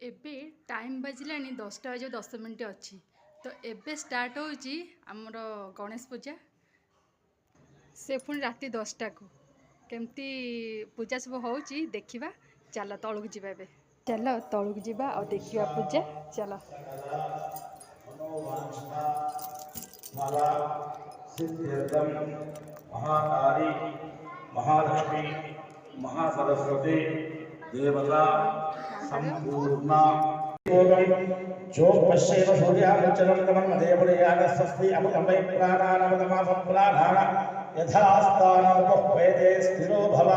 एबे टाइम बाजिला 10टा बजे 10 मिनट अच्छी तो एबे स्टार्ट होची आमर गणेश पूजा से पुणी राति 10टा को केमती पूजा सब होची देखिबा। चल तलू जावा एबे चल तलू जावा और देखिबा पूजा चल। महाकाली महालक्ष्मी महासरस्वती देवता संपूर्णा जो पश्येत सूर्याचलं तमन्मदेवयागस्वस्ति अमृतमय प्राणानामदमासं प्राणान यथास्तानोपवेदे स्थिरो भव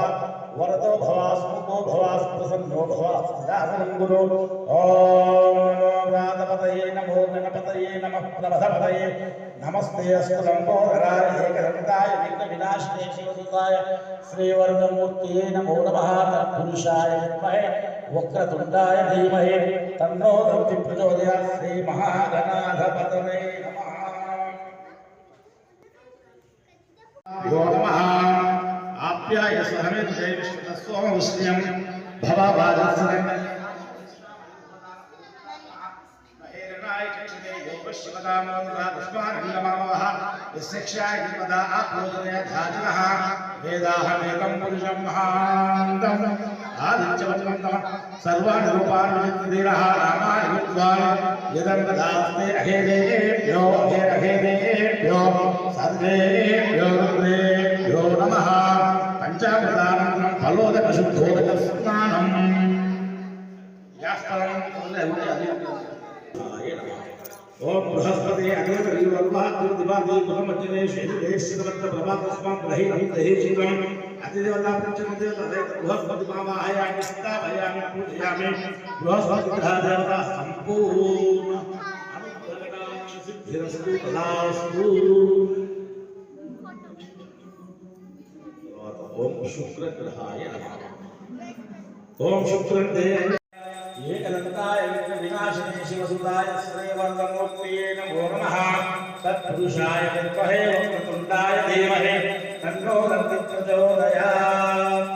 वरदो भव सुखो भव प्रसन्नो भव स्थिरासनं गुरु ॐ नमो व्रातपतये नमो गणपतये नमः प्रभदपतये नमस्ते अस्तु लंबोदराय एकदन्ताय विघ्नविनाशिने शिवसुताय श्रीवरदमूर्तये नमो नमः तत्पुरुषाय विद्महे वक्रतुण्डाय धीमहि तन्नो दन्ति प्रचोदयात् श्रीमहागणाधिपतये नमः। यो नमः आप्याय सहमेतये विष्णुस्वमवस्यं भवभाजस्सनं महेरणाय चक्षुषे योगशिवदामोदरादस्मानन्दमामवः यस्यक्षाय विपदा आप्लोदनय धाजनः वेदाहमेकं पुरुषं महान्तम् आदित्यवचनं सर्वाणि रूपाणि विचित्रधीरः नामानि विद्वान् यदन्वदास्ते अहेदेभ्यो अहेदेभ्यो सर्वेभ्यो रुद्रेभ्यो नमः। पञ्चामृतानन्तरं फलोदकशुद्धोदकस्नानम् ओम बृहस्पति अग्निर्यो वर्वाद्युर्दिवादी गुणमज्जने शेषदेशितवत्त प्रभातस्मां ग्रहीणं दहेशीलं अतिदेवता पंचमदेवता बृहस्पति मावाहयामि स्थापयामि पूजयामि बृहस्पति ग्रह देवता संपूर्ण अनुग्रहणां सिद्धिरस्तु तदास्तु। ओम शुक्र ग्रहाय नमः। ओम शुक्र देव एकदन्ताय विघ्नविनाशिने शिवसुताय श्रीवरदमूर्तये नमो नमः तत्पुरुषाय विद्महे वक्रतुण्डाय धीमहि तन्नो दन्ति प्रचोदयात्।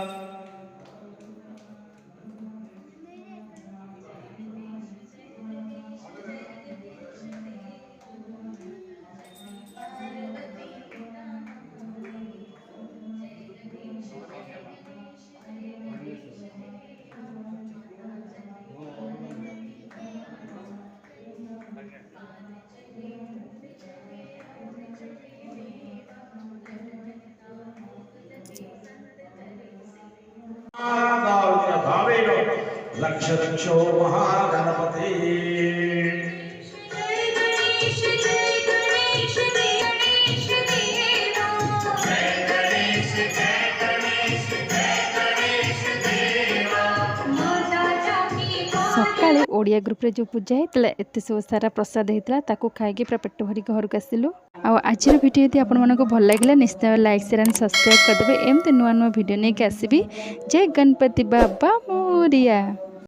भावेन लक्ष लक्षो महागणपति सकाळे ओडिया ग्रुप रे जो पूजा होता एत सब सारा प्रसाद होता ताको खाई पूरा पेट भरी घर को आसलु। आज भिडियो यदि आपको भल लगे निश्चय लाइक शेयर एंड सब्सक्राइब करदे। एमती नुआ नुआ भिडियो नहीं आसबि। जय गणपति बाबा मोरिया।